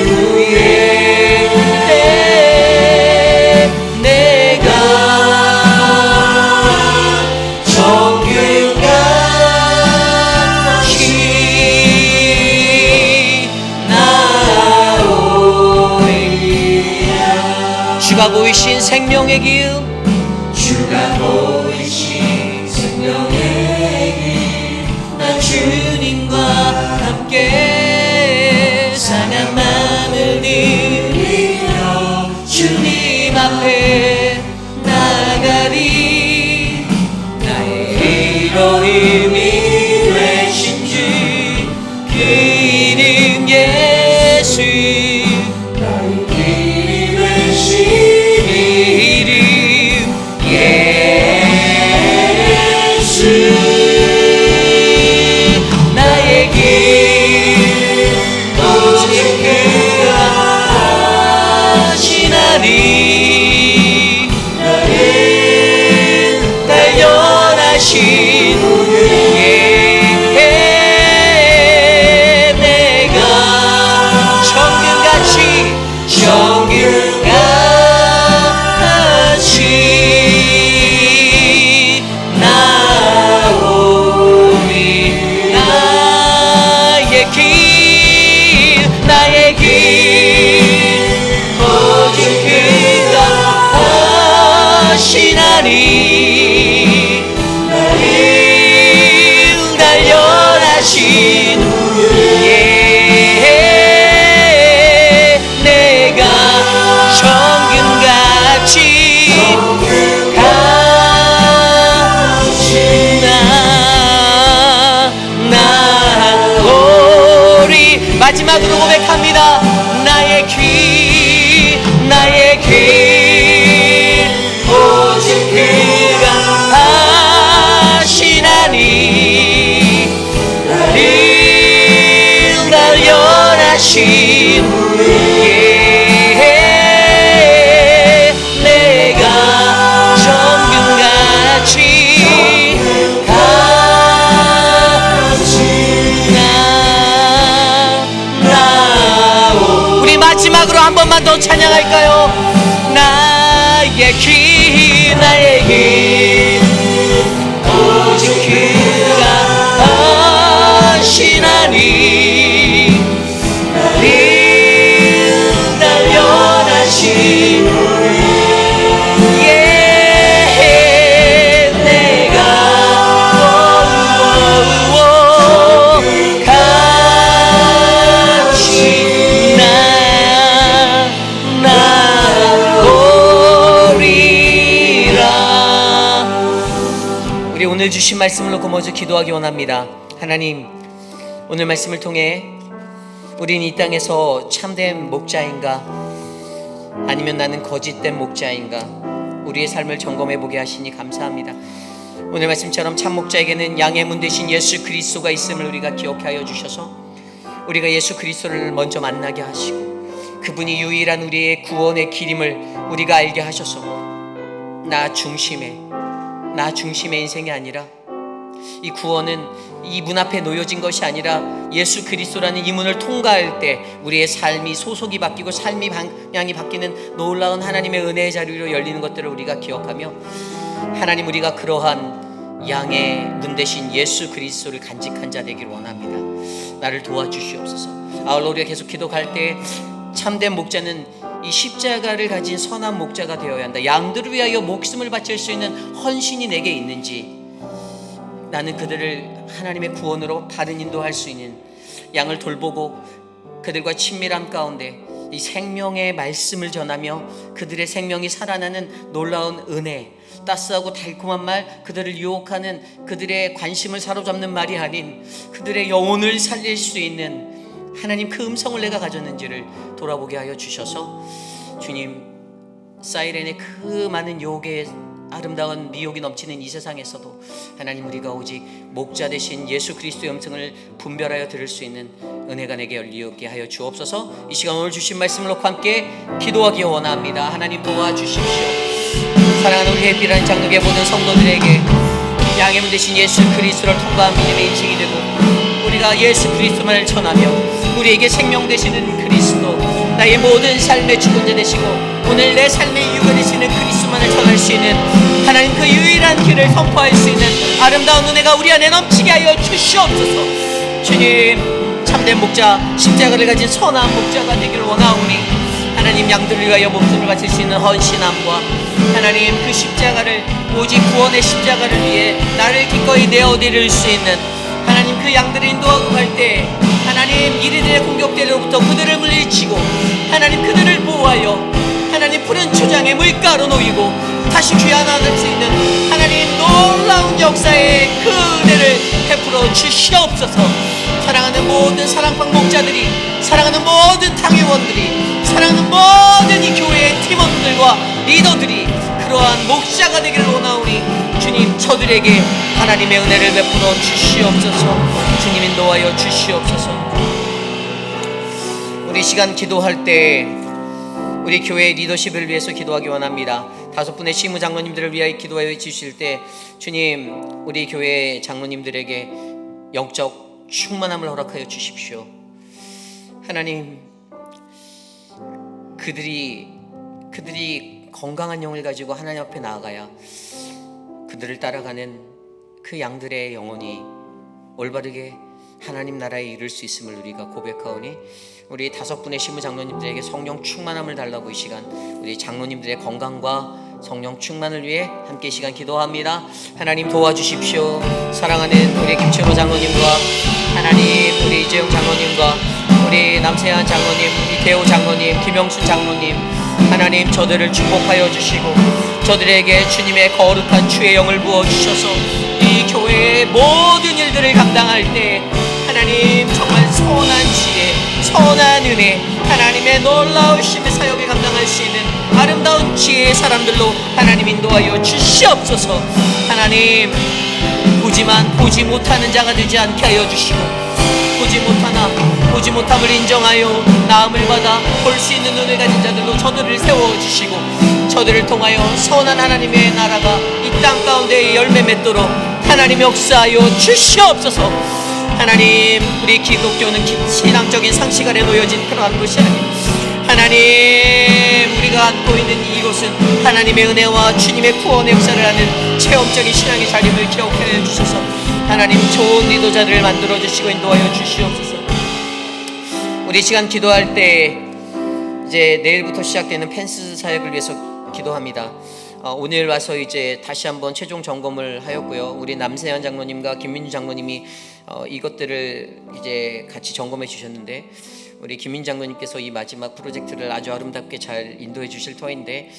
후에 내가 주가 보이신 생명의 길, 주가 보이신 생명의 길, 난 주님과 함께 상한 마음을 들이며 주님 앞에 나가리. 나의 이로움이 되신 주, 그 이름 예수. 나의 길 오직 그가 하시나니. 나를 달려하신 후에 내가 정금같이 나의 길 오직 그가 하시나니. 나를 단련하신 후에 내가 정금같이 나오리. 마지막으로 고백합니다. 나의 길 오직 그가 하시나니. 나를 단련하신 후에 내가 정금같이 우리 마지막으로 한 번만 더 찬양할까요? 나의 길 오직 그가 하시나니. 나를 단련하신 오늘 주신 말씀을 놓고 먼저 기도하기 원합니다. 하나님, 오늘 말씀을 통해 우린 이 땅에서 참된 목자인가 아니면 나는 거짓된 목자인가 우리의 삶을 점검해 보게 하시니 감사합니다. 오늘 말씀처럼 참 목자에게는 양의 문 대신 예수 그리스도가 있음을 우리가 기억하여 주셔서 우리가 예수 그리스도를 먼저 만나게 하시고 그분이 유일한 우리의 구원의 길임을 우리가 알게 하셔서 나 중심의 인생이 아니라 이 구원은 이 문 앞에 놓여진 것이 아니라 예수 그리스도라는 이 문을 통과할 때 우리의 삶이 소속이 바뀌고 삶이 방향이 바뀌는 놀라운 하나님의 은혜의 자리로 열리는 것들을 우리가 기억하며 하나님, 우리가 그러한 양의 문 대신 예수 그리스도를 간직한 자 되기를 원합니다. 나를 도와주시옵소서. 아울러 우리가 계속 기도할 때 참된 목자는 이 십자가를 가진 선한 목자가 되어야 한다. 양들을 위하여 목숨을 바칠 수 있는 헌신이 내게 있는지, 나는 그들을 하나님의 구원으로 바른 인도할 수 있는 양을 돌보고 그들과 친밀함 가운데 이 생명의 말씀을 전하며 그들의 생명이 살아나는 놀라운 은혜, 따스하고 달콤한 말, 그들을 유혹하는 그들의 관심을 사로잡는 말이 아닌 그들의 영혼을 살릴 수 있는 하나님, 그 음성을 내가 가졌는지를 돌아보게 하여 주셔서 주님, 사이렌의 그 많은 유혹에 아름다운 미혹이 넘치는 이 세상에서도 하나님, 우리가 오직 목자 되신 예수 그리스도의 음성을 분별하여 들을 수 있는 은혜가 내게 열리게 하여 주옵소서. 이 시간 오늘 주신 말씀을 놓고 함께 기도하기 원합니다. 하나님, 도와주십시오. 사랑하는 우리 해피라는 장로교회 모든 성도들에게 양의 문 대신 예수 그리스도를 통과한 믿음의 인생이 되고 우리가 예수 그리스도만을 전하며 우리에게 생명 되시는 그리스도, 나의 모든 삶의 주권자 되시고 오늘 내 삶의 이유가 되시는 그리스도만을 전할 수 있는 하나님, 그 유일한 길을 선포할 수 있는 아름다운 은혜가 우리 안에 넘치게 하여 주시옵소서. 주님, 참된 목자, 십자가를 가진 선한 목자가 되기를 원하오니 하나님, 양들을 위하여 목숨을 바칠 수 있는 헌신함과 하나님, 그 십자가를 오직 구원의 십자가를 위해 나를 기꺼이 내어드릴 수 있는 하나님, 그 양들을 인도하고 갈 때 하나님, 이리들의 공격대로부터 그들을 물리치고 하나님, 그들을 보호하여 하나님, 푸른 초장에 물가로 놓이고 다시 귀환할 수 있는 하나님, 놀라운 역사의 그 은혜를 베풀어 주시옵소서. 사랑하는 모든 사랑방 목자들이, 사랑하는 모든 당회원들이, 사랑하는 모든 이 교회의 팀원들과 리더들이 그러한 목자가 되기를 원하오니 주님, 저들에게 하나님의 은혜를 베풀어 주시옵소서. 주님, 인도하여 주시옵소서. 우리 시간 기도할 때 우리 교회의 리더십을 위해서 기도하기 원합니다. 5분의 시무 장로님들을 위하여 기도하여 주실 때 주님, 우리 교회 장로님들에게 영적 충만함을 허락하여 주십시오. 하나님, 그들이 건강한 영을 가지고 하나님 앞에 나아가야 그들을 따라가는 그 양들의 영혼이 올바르게 하나님 나라에 이를 수 있음을 우리가 고백하오니 우리 5분의 시무 장로님들에게 성령 충만함을 달라고 이 시간 우리 장로님들의 건강과 성령 충만을 위해 함께 이 시간 기도합니다. 하나님, 도와주십시오. 사랑하는 우리 김철호 장로님과 하나님, 우리 이재용 장로님과 우리 남세한 장로님, 우리 대호 장로님, 김영순 장로님, 하나님, 저들을 축복하여 주시고 저들에게 주님의 거룩한 주의 영을 부어주셔서 이 교회의 모든 일들을 감당할 때 하나님, 정말 선한 지혜, 선한 은혜, 하나님의 놀라우심의 사역을 감당할 수 있는 아름다운 지혜의 사람들로 하나님 인도하여 주시옵소서. 하나님, 보지만 보지 못하는 자가 되지 않게 하여 주시고 보지 못함을 인정하여 나음을 받아 볼 수 있는 눈을 가진 자들로 저들을 세워주시고 저들을 통하여 선한 하나님의 나라가 이 땅 가운데 열매 맺도록 하나님 역사하여 주시옵소서. 하나님, 우리 기독교는 신앙적인 상식 아래 놓여진 그러한 것이 아니라 하나님, 우리가 안고 있는 이곳은 하나님의 은혜와 주님의 구원의 역사를 하는 체험적인 신앙의 자림을 기억해 주셔서 하나님, 좋은 리더자들을 만들어 주시고 인도하여 주시옵소서. 우리 시간 기도할 때 이제 내일부터 시작되는 펜스 사역을 위해서 기도합니다. 오늘 와서 이제 다시 한번 최종 점검을 하였고요. 우리 남세현 장로님과 김민주 장로님이 이것들을 이제 같이 점검해 주셨는데 우리 김민주 장로님께서 이 마지막 프로젝트를 아주 아름답게 잘 인도해 주실 터인데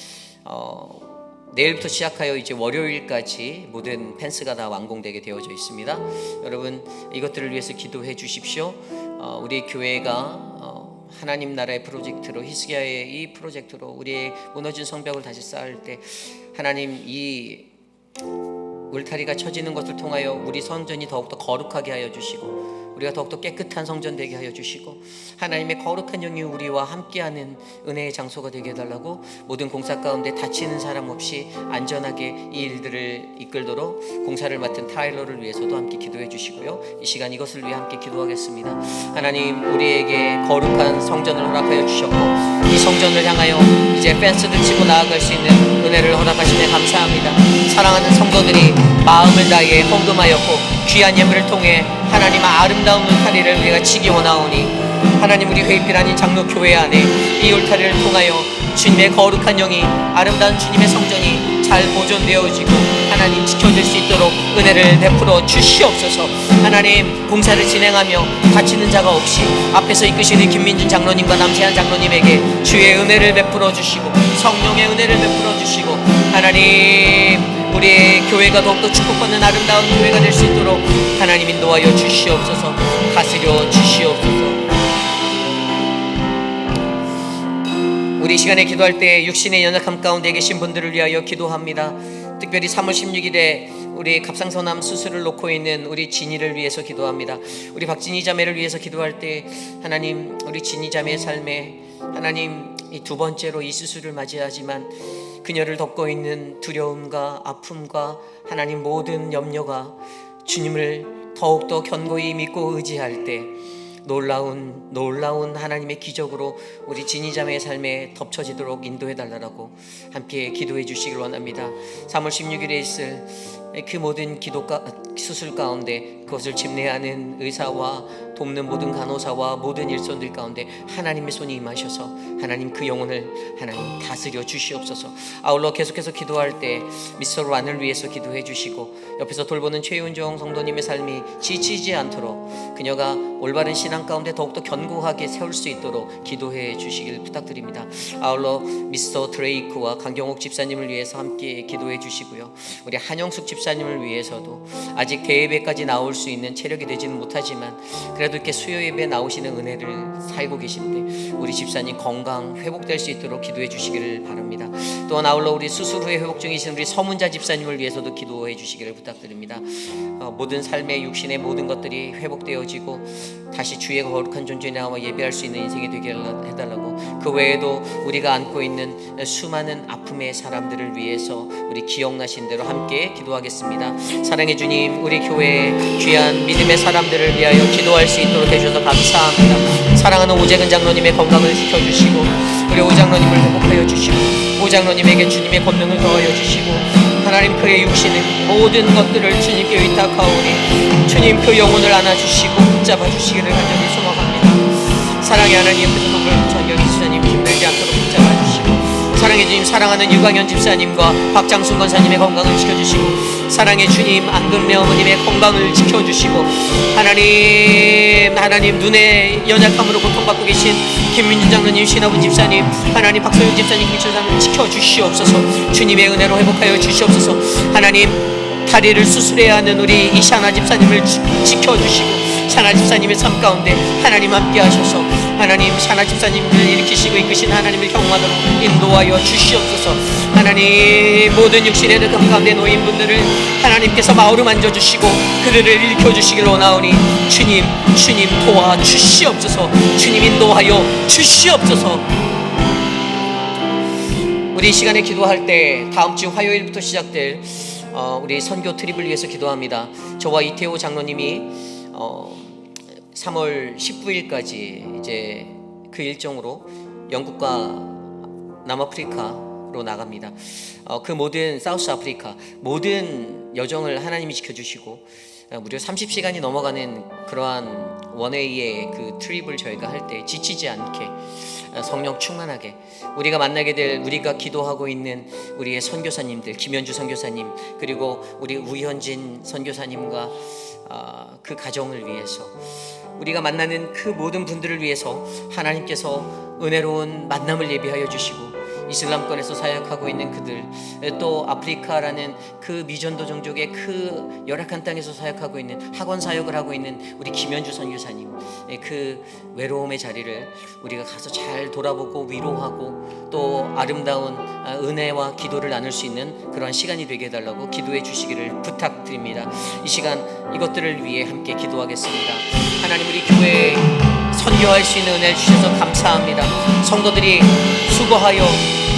내일부터 시작하여 이제 월요일까지 모든 펜스가 다 완공되게 되어져 있습니다. 여러분 이것들을 위해서 기도해 주십시오. 우리 교회가 하나님 나라의 프로젝트로, 히스기야의 이 프로젝트로 우리의 무너진 성벽을 다시 쌓을 때 하나님 이 울타리가 쳐지는 것을 통하여 우리 성전이 더욱더 거룩하게 하여 주시고 우리가 더욱더 깨끗한 성전 되게 하여 주시고 하나님의 거룩한 영이 우리와 함께하는 은혜의 장소가 되게 해달라고, 모든 공사 가운데 다치는 사람 없이 안전하게 이 일들을 이끌도록 공사를 맡은 타일러를 위해서도 함께 기도해 주시고요. 이 시간 이것을 위해 함께 기도하겠습니다. 하나님 우리에게 거룩한 성전을 허락하여 주셨고 이 성전을 향하여 이제 펜스를 치고 나아갈 수 있는 은혜를 허락하시네 감사합니다. 사랑하는 성도들이 마음을 다해 헌금하였고 귀한 예물을 통해 하나님 아름다운 울타리를 우리가 치기 원하오니 하나님 우리 회의필 아닌 장로교회 안에 이 울타리를 통하여 주님의 거룩한 영이, 아름다운 주님의 성전이 잘 보존되어지고 하나님 지켜질 수 있도록 은혜를 베풀어 주시옵소서. 하나님 공사를 진행하며 다치는 자가 없이 앞에서 이끄시는 김민준 장로님과 남세한 장로님에게 주의 은혜를 베풀어 주시고 성령의 은혜를 베풀어 주시고 하나님 우리의 교회가 더욱더 축복받는 아름다운 교회가 될 수 있도록 하나님 인도하여 주시옵소서. 다스려 주시옵소서. 우리 시간에 기도할 때 육신의 연약함 가운데 계신 분들을 위하여 기도합니다. 특별히 3월 16일에 우리 갑상선암 수술을 놓고 있는 우리 진이를 위해서 기도합니다. 우리 박진이 자매를 위해서 기도할 때 하나님 우리 진이 자매의 삶에 하나님 이 두 번째로 이 수술을 맞이하지만 그녀를 덮고 있는 두려움과 아픔과 하나님 모든 염려가 주님을 더욱더 견고히 믿고 의지할 때 놀라운 하나님의 기적으로 우리 진이자매의 삶에 덮쳐지도록 인도해달라고 함께 기도해 주시길 원합니다. 3월 16일에 있을 그 모든 수술 가운데 그것을 집례하는 의사와 돕는 모든 간호사와 모든 일손들 가운데 하나님의 손이 임하셔서 하나님 그 영혼을 하나님 다스려 주시옵소서. 아울러 계속해서 기도할 때 미스터 란을 위해서 기도해 주시고 옆에서 돌보는 최윤정 성도님의 삶이 지치지 않도록 그녀가 올바른 신앙 가운데 더욱더 견고하게 세울 수 있도록 기도해 주시길 부탁드립니다. 아울러 미스터 드레이크와 강경옥 집사님을 위해서 함께 기도해 주시고요. 우리 한영숙 집사님을 위해서도 아직 대예배까지 나올 수 있는 체력이 되지는 못하지만 그래도 이렇게 수요 예배에 나오시는 은혜를 살고 계신데 우리 집사님 건강 회복될 수 있도록 기도해 주시기를 바랍니다. 또한 아울러 우리 수술 후에 회복 중이신 우리 서문자 집사님을 위해서도 기도해 주시기를 부탁드립니다. 모든 삶의 육신의 모든 것들이 회복되어지고 다시 주의 거룩한 존재에 나와 예배할 수 있는 인생이 되게 해달라고, 그 외에도 우리가 안고 있는 수많은 아픔의 사람들을 위해서 우리 기억나신 대로 함께 기도하겠습니다. 사랑해 주님, 우리 교회의 귀한 믿음의 사람들을 위하여 기도할 수 있도록 해주셔서 감사합니다. 사랑하는 오재근 장로님의 건강을 지켜주시고 우리 오장로님을 회복하여 주시고 오장로님에게 주님의 권능을 더하여 주시고 하나님 그의 육신의 모든 것들을 주님께 의탁하오니 주님 그 영혼을 안아주시고 붙잡아 주시기를 간절히 소망합니다. 사랑의 하나님, 옆에서 동물 전경희 집사님 힘들지 않도록 붙잡아 주시고 사랑의 주님, 사랑하는 유광현 집사님과 박장순 권사님의 건강을 지켜주시고 사랑의 주님, 안금래 어머님의 건강을 지켜주시고 하나님 눈의 연약함으로 고통받고 계신 김민준 장로님, 신하분 집사님, 하나님 박소영 집사님, 김철사님 지켜주시옵소서. 주님의 은혜로 회복하여 주시옵소서. 하나님 다리를 수술해야 하는 우리 이샤나 집사님을 지켜주시고 샤나 집사님의 삶 가운데 하나님 함께 하셔서 하나님 샤나 집사님을 일으키시고 이끄신 하나님을 경험하도록 인도하여 주시옵소서. 하나님 모든 육신의 흑암 가운데 놓인 분들을 하나님께서 마음으로 만져주시고 그들을 일으켜주시기를 원하오니 주님 도와주시옵소서. 주님 인도하여 주시옵소서. 우리 이 시간에 기도할 때 다음 주 화요일부터 시작될 우리 선교 트립을 위해서 기도합니다. 저와 이태호 장로님이 3월 19일까지 이제 그 일정으로 영국과 남아프리카로 나갑니다. 그 모든 사우스 아프리카 모든 여정을 하나님이 지켜주시고 무려 30시간이 넘어가는 그러한 원웨이의 그 트립을 저희가 할 때 지치지 않게 성령 충만하게 우리가 만나게 될, 우리가 기도하고 있는 우리의 선교사님들, 김현주 선교사님, 그리고 우리 우현진 선교사님과 그 가정을 위해서, 우리가 만나는 그 모든 분들을 위해서 하나님께서 은혜로운 만남을 예비하여 주시고 이슬람권에서 사역하고 있는 그들, 또 아프리카라는 그 미전도 종족의 그 열악한 땅에서 사역하고 있는 학원 사역을 하고 있는 우리 김현주 선교사님, 그 외로움의 자리를 우리가 가서 잘 돌아보고 위로하고 또 아름다운 은혜와 기도를 나눌 수 있는 그러한 시간이 되게 해달라고 기도해 주시기를 부탁드립니다. 이 시간 이것들을 위해 함께 기도하겠습니다. 하나님, 우리 교회에 선교할 수 있는 은혜를 주셔서 감사합니다. 성도들이 수고하여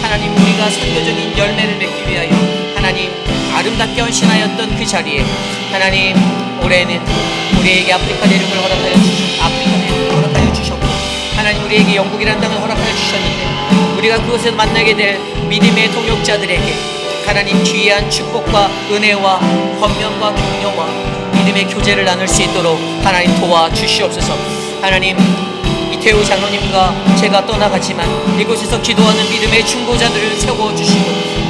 하나님 우리가 선교적인 열매를 맺기 위하여 하나님 아름답게 헌신하였던 그 자리에 하나님 올해는 우리에게 아프리카 대륙을 허락하여 주셨고 하나님 우리에게 영국이라는 땅을 허락하여 주셨는데 우리가 그곳에서 만나게 될 믿음의 동역자들에게 하나님 귀한 축복과 은혜와 권면과 격려와 믿음의 교제를 나눌 수 있도록 하나님 도와주시옵소서. 하나님, 이태우 장로님과 제가 떠나가지만 이곳에서 기도하는 믿음의 중보자들을 세워주시고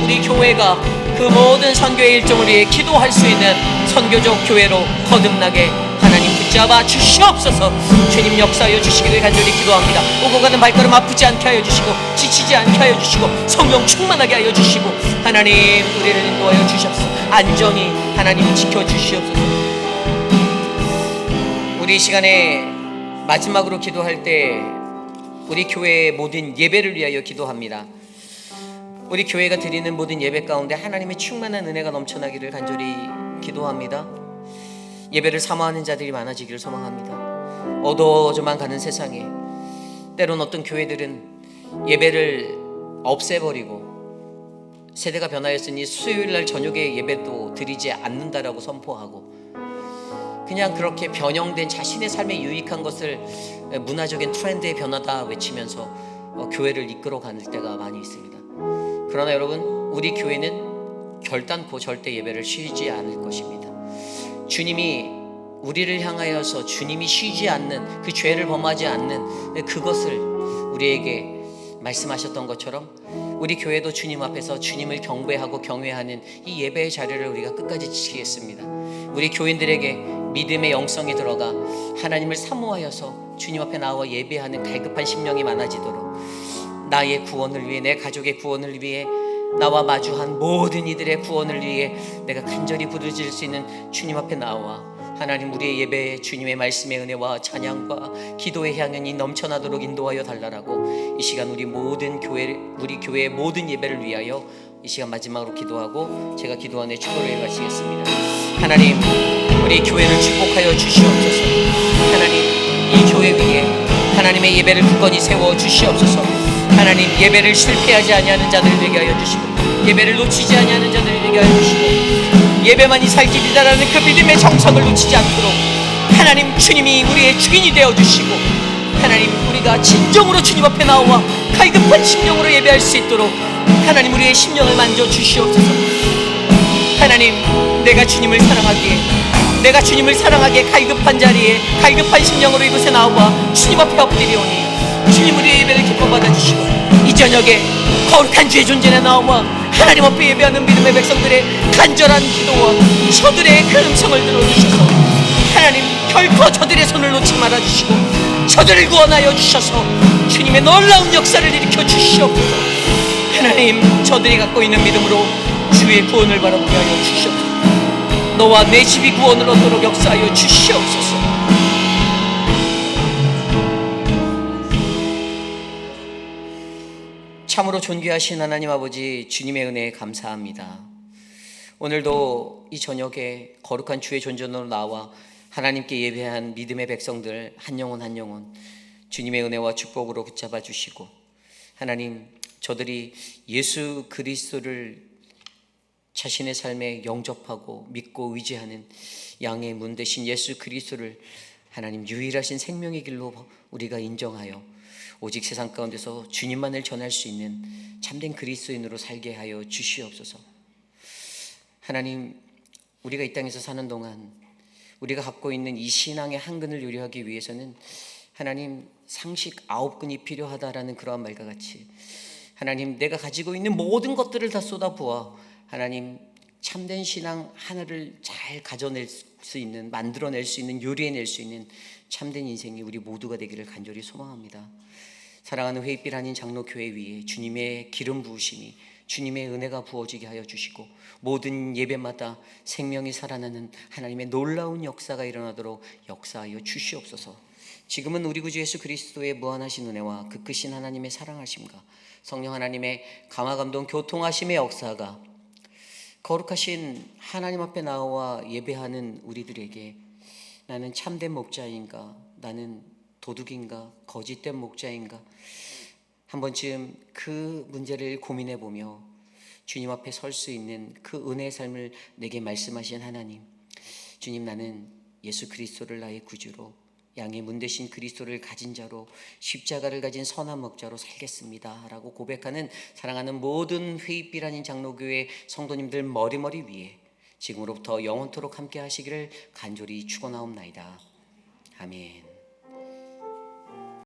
우리 교회가 그 모든 선교의 일정을 위해 기도할 수 있는 선교적 교회로 거듭나게 하나님 붙잡아 주시옵소서. 주님 역사하여 주시기를 간절히 기도합니다. 오고 가는 발걸음 아프지 않게 하여 주시고 지치지 않게 하여 주시고 성령 충만하게 하여 주시고 하나님 우리를 인도하여 주시옵소서. 안전히 하나님 지켜주시옵소서. 우리 시간에 마지막으로 기도할 때 우리 교회의 모든 예배를 위하여 기도합니다. 우리 교회가 드리는 모든 예배 가운데 하나님의 충만한 은혜가 넘쳐나기를 간절히 기도합니다. 예배를 사모하는 자들이 많아지기를 소망합니다. 어두워져만 가는 세상에 때론 어떤 교회들은 예배를 없애버리고 세대가 변하였으니 수요일날 저녁에 예배도 드리지 않는다라고 선포하고 그냥 그렇게 변형된 자신의 삶에 유익한 것을 문화적인 트렌드의 변화다 외치면서 교회를 이끌어가는 때가 많이 있습니다. 그러나 여러분, 우리 교회는 결단코 절대 예배를 쉬지 않을 것입니다. 주님이 우리를 향하여서 주님이 쉬지 않는 그 죄를 범하지 않는 그것을 우리에게 말씀하셨던 것처럼 우리 교회도 주님 앞에서 주님을 경배하고 경외하는 이 예배의 자리를 우리가 끝까지 지키겠습니다. 우리 교인들에게 믿음의 영성이 들어가 하나님을 사모하여서 주님 앞에 나와 예배하는 갈급한 심령이 많아지도록 나의 구원을 위해 내 가족의 구원을 위해 나와 마주한 모든 이들의 구원을 위해 내가 간절히 부르짖을 수 있는 주님 앞에 나와 하나님 우리의 예배에 주님의 말씀의 은혜와 찬양과 기도의 향연이 넘쳐나도록 인도하여 달라라고 이 시간 우리 교회의 모든 예배를 위하여 이 시간 마지막으로 기도하고 제가 기도하는 축복을 마치겠습니다. 하나님 우리 교회를 축복하여 주시옵소서. 하나님 이 교회 위에 하나님의 예배를 굳건히 세워 주시옵소서. 하나님 예배를 실패하지 아니하는 자들을 되게 하여 주시고 예배를 놓치지 아니하는 자들을 되게 하여 주시고 예배만이 살 길이다라는 그 믿음의 정석을 놓치지 않도록 하나님 주님이 우리의 주인이 되어 주시고 하나님 우리가 진정으로 주님 앞에 나와 갈급한 심령으로 예배할 수 있도록 하나님 우리의 심령을 만져 주시옵소서. 하나님 내가 주님을 사랑하기에 갈급한 자리에 갈급한 심령으로 이곳에 나와 주님 앞에 엎드리오니 주님 우리의 예배를 기뻐 받아주시고 이 저녁에 거룩한 주의 존재에 나와 하나님 앞에 예배하는 믿음의 백성들의 간절한 기도와 저들의 그 음성을 들어주셔서 하나님 결코 저들의 손을 놓지 말아주시고 저들을 구원하여 주셔서 주님의 놀라운 역사를 일으켜 주시옵소서. 하나님 저들이 갖고 있는 믿음으로 주의 구원을 바라보게 하여 주시옵소서. 너와 내 집이 구원을 얻도록 역사하여 주시옵소서. 참으로 존귀하신 하나님 아버지 주님의 은혜에 감사합니다. 오늘도 이 저녁에 거룩한 주의 존전으로 나와 하나님께 예배한 믿음의 백성들 한 영혼 한 영혼 주님의 은혜와 축복으로 붙잡아 주시고 하나님 저들이 예수 그리스도를 자신의 삶에 영접하고 믿고 의지하는 양의 문 대신 예수 그리스도를 하나님 유일하신 생명의 길로 우리가 인정하여 오직 세상 가운데서 주님만을 전할 수 있는 참된 그리스도인으로 살게 하여 주시옵소서. 하나님 우리가 이 땅에서 사는 동안 우리가 갖고 있는 이 신앙의 한 근을 요리하기 위해서는 하나님 상식 9근이 필요하다라는 그러한 말과 같이 하나님 내가 가지고 있는 모든 것들을 다 쏟아부어 하나님 참된 신앙 하나를 잘 가져낼 수 있는 만들어낼 수 있는 요리해낼 수 있는 참된 인생이 우리 모두가 되기를 간절히 소망합니다. 사랑하는 회의빛 아닌 장로교회 위에 주님의 기름 부으심이, 주님의 은혜가 부어지게 하여 주시고 모든 예배마다 생명이 살아나는 하나님의 놀라운 역사가 일어나도록 역사하여 주시옵소서. 지금은 우리 구주 예수 그리스도의 무한하신 은혜와 그 크신 하나님의 사랑하심과 성령 하나님의 감화감동 교통하심의 역사가 거룩하신 하나님 앞에 나와 예배하는 우리들에게 나는 참된 목자인가, 나는 도둑인가, 거짓된 목자인가, 한 번쯤 그 문제를 고민해 보며 주님 앞에 설 수 있는 그 은혜의 삶을 내게 말씀하신 하나님, 주님, 나는 예수 그리스도를 나의 구주로, 양의 문 대신 그리스도를 가진 자로, 십자가를 가진 선한 목자로 살겠습니다 라고 고백하는 사랑하는 모든 회의빛 아닌 장로교회 성도님들 머리머리 위에 지금으로부터 영원토록 함께 하시기를 간절히 축원하옵나이다. 아멘.